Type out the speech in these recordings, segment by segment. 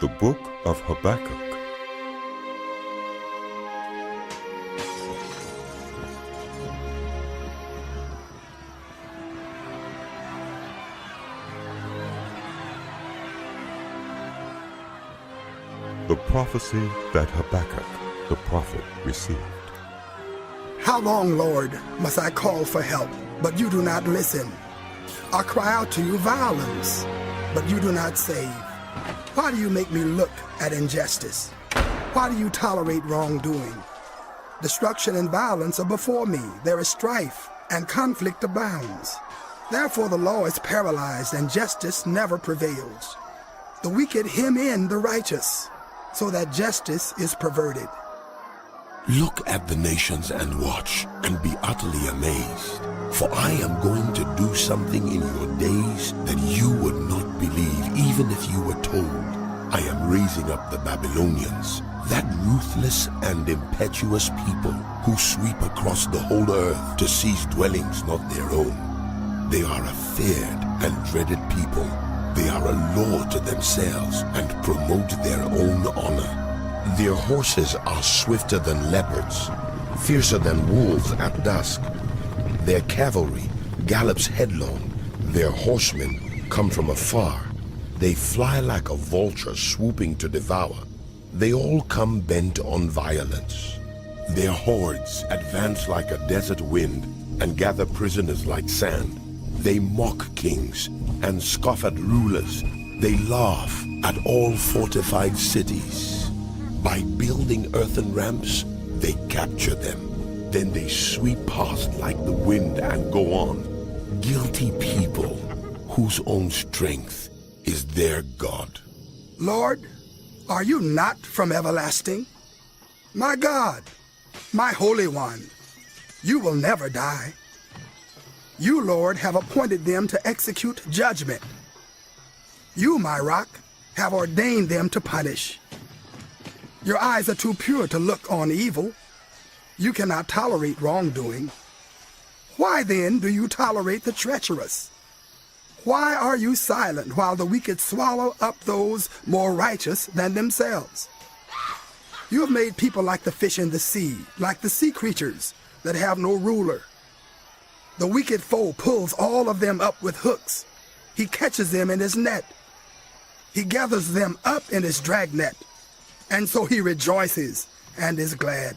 The Book of Habakkuk. The prophecy that Habakkuk the prophet received. How long, Lord, must I call for help, but you do not listen? I cry out to you violence, but you do not save. Why do you make me look at injustice? Why do you tolerate wrongdoing? Destruction and violence are before me. There is strife, and conflict abounds. Therefore the law is paralyzed, and justice never prevails. The wicked hem in the righteous, so that justice is perverted. Look at the nations and watch, and be utterly amazed. For I am going to do something in your days that you would not believe, even if you were told. I am raising up the Babylonians, that ruthless and impetuous people who sweep across the whole earth to seize dwellings not their own. They are a feared and dreaded people. They are a law to themselves and promote their own honor. Their horses are swifter than leopards, fiercer than wolves at dusk. Their cavalry gallops headlong. Their horsemen come from afar. They fly like a vulture swooping to devour. They all come bent on violence. Their hordes advance like a desert wind and gather prisoners like sand. They mock kings and scoff at rulers. They laugh at all fortified cities. By building earthen ramps, they capture them. Then they sweep past like the wind and go on. Guilty people whose own strength is their God. Lord, are you not from everlasting? My God, my Holy One, you will never die. You, Lord, have appointed them to execute judgment. You, my rock, have ordained them to punish. Your eyes are too pure to look on evil. You cannot tolerate wrongdoing. Why then do you tolerate the treacherous? Why are you silent while the wicked swallow up those more righteous than themselves? You have made people like the fish in the sea, like the sea creatures that have no ruler. The wicked foe pulls all of them up with hooks. He catches them in his net. He gathers them up in his dragnet, and so he rejoices and is glad.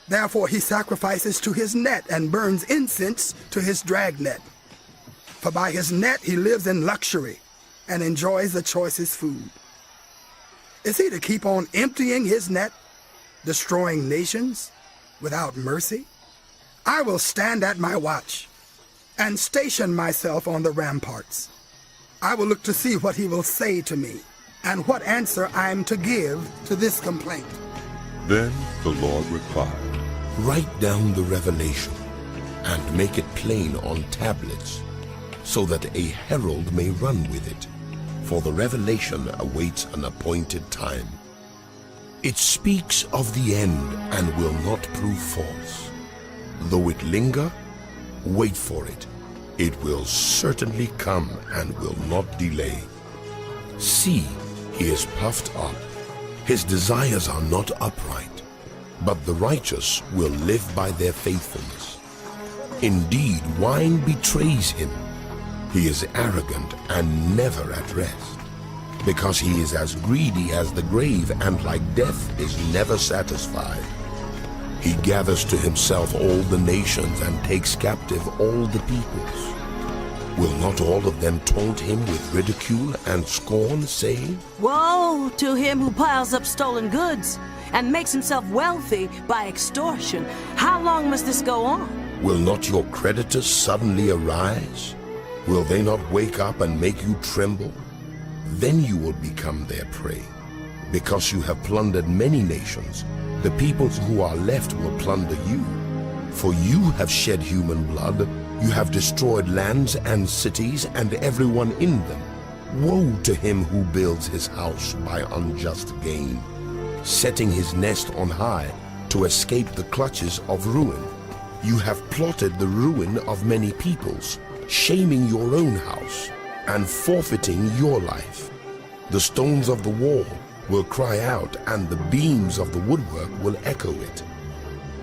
Therefore he sacrifices to his net and burns incense to his dragnet. For by his net he lives in luxury and enjoys the choicest food. Is he to keep on emptying his net, destroying nations without mercy? I will stand at my watch and station myself on the ramparts. I will look to see what he will say to me and what answer I am to give to this complaint. Then the Lord replied, Write down the revelation and make it plain on tablets, so that a herald may run with it. For the revelation awaits an appointed time. It speaks of the end and will not prove false. Though it linger, wait for it. It will certainly come and will not delay. See, he is puffed up. His desires are not upright, but the righteous will live by their faithfulness. Indeed, wine betrays him. He is arrogant and never at rest, because he is as greedy as the grave, and like death is never satisfied. He gathers to himself all the nations and takes captive all the peoples. Will not all of them taunt him with ridicule and scorn, saying, Woe to him who piles up stolen goods and makes himself wealthy by extortion. How long must this go on? Will not your creditors suddenly arise? Will they not wake up and make you tremble? Then you will become their prey. Because you have plundered many nations, the peoples who are left will plunder you. For you have shed human blood, you have destroyed lands and cities and everyone in them. Woe to him who builds his house by unjust gain, setting his nest on high to escape the clutches of ruin. You have plotted the ruin of many peoples, shaming your own house and forfeiting your life. The stones of the wall will cry out, and the beams of the woodwork will echo it.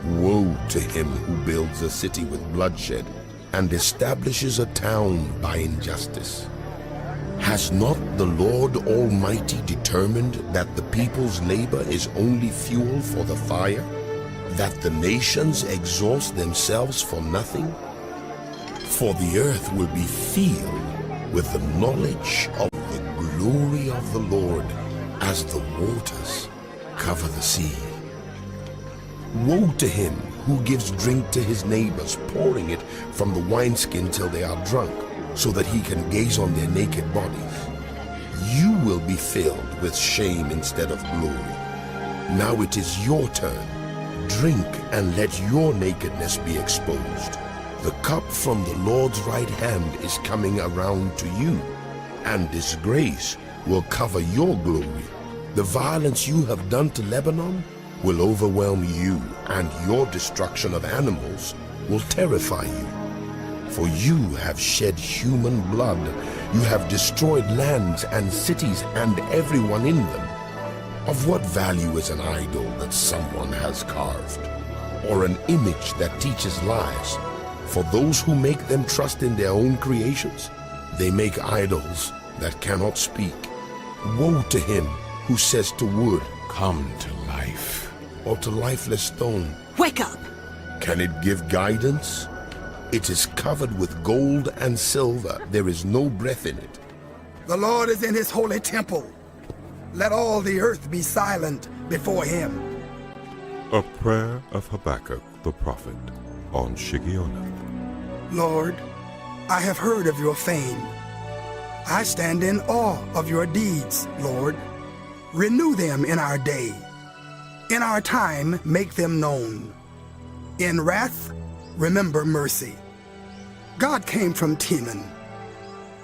Woe to him who builds a city with bloodshed and establishes a town by injustice. Has not the Lord Almighty determined that the people's labor is only fuel for the fire, that the nations exhaust themselves for nothing? For the earth will be filled with the knowledge of the glory of the Lord as the waters cover the sea. Woe to him who gives drink to his neighbors, pouring it from the wineskin till they are drunk, so that he can gaze on their naked bodies. You will be filled with shame instead of glory. Now it is your turn. Drink and let your nakedness be exposed. The cup from the Lord's right hand is coming around to you, and disgrace will cover your glory. The violence you have done to Lebanon will overwhelm you, and your destruction of animals will terrify you. For you have shed human blood, you have destroyed lands and cities and everyone in them. Of what value is an idol that someone has carved, or an image that teaches lies? For those who make them trust in their own creations, they make idols that cannot speak. Woe to him who says to wood, "Come to life," or to lifeless stone, Wake up! "Can it give guidance?" It is covered with gold and silver. There is no breath in it. The Lord is in his holy temple. Let all the earth be silent before him. A prayer of Habakkuk the prophet on Shigionoth. Lord, I have heard of your fame. I stand in awe of your deeds, Lord. Renew them in our day. In our time, make them known. In wrath, remember mercy. God came from Teman,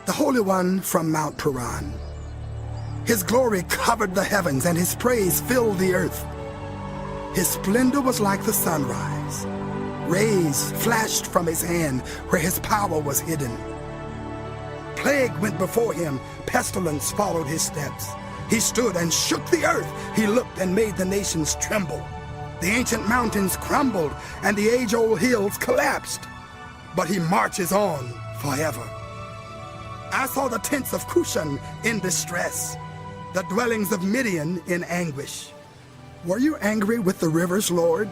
the Holy One from Mount Paran. His glory covered the heavens, and his praise filled the earth. His splendor was like the sunrise. Rays flashed from his hand where his power was hidden. Plague went before him, pestilence followed his steps. He stood and shook the earth. He looked and made the nations tremble. The ancient mountains crumbled, and the age-old hills collapsed. But he marches on forever. I saw the tents of Cushan in distress, the dwellings of Midian in anguish. Were you angry with the rivers, Lord?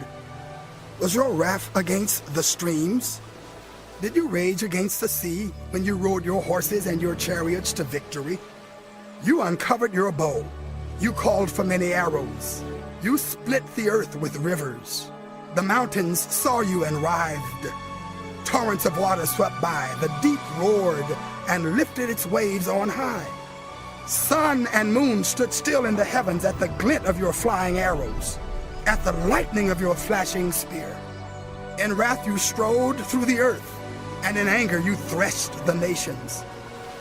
Was your wrath against the streams? Did you rage against the sea when you rode your horses and your chariots to victory? You uncovered your bow. You called for many arrows. You split the earth with rivers. The mountains saw you and writhed. Torrents of water swept by. The deep roared and lifted its waves on high. Sun and moon stood still in the heavens at the glint of your flying arrows, at the lightning of your flashing spear. In wrath you strode through the earth, and in anger you threshed the nations.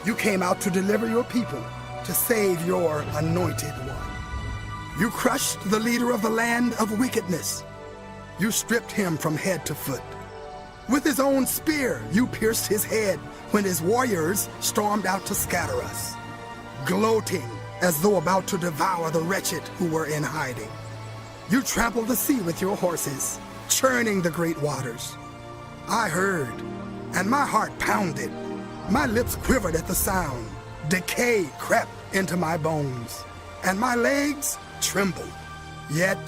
You came out to deliver your people, to save your anointed one. You crushed the leader of the land of wickedness. You stripped him from head to foot. With his own spear, you pierced his head when his warriors stormed out to scatter us, gloating as though about to devour the wretched who were in hiding. You trampled the sea with your horses, churning the great waters. I heard, and my heart pounded. My lips quivered at the sound. Decay crept into my bones, and my legs trembled. Yet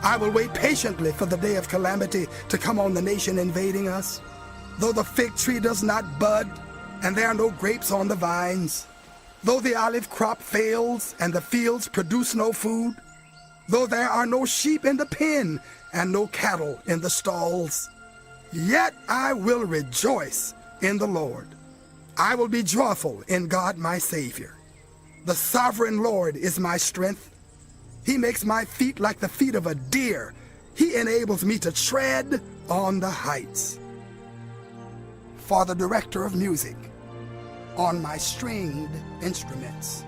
I will wait patiently for the day of calamity to come on the nation invading us. Though the fig tree does not bud, and there are no grapes on the vines, though the olive crop fails, and the fields produce no food, though there are no sheep in the pen, and no cattle in the stalls, yet I will rejoice in the Lord. I will be joyful in God my Savior. The sovereign Lord is my strength. He makes my feet like the feet of a deer. He enables me to tread on the heights. For the director of music on my stringed instruments.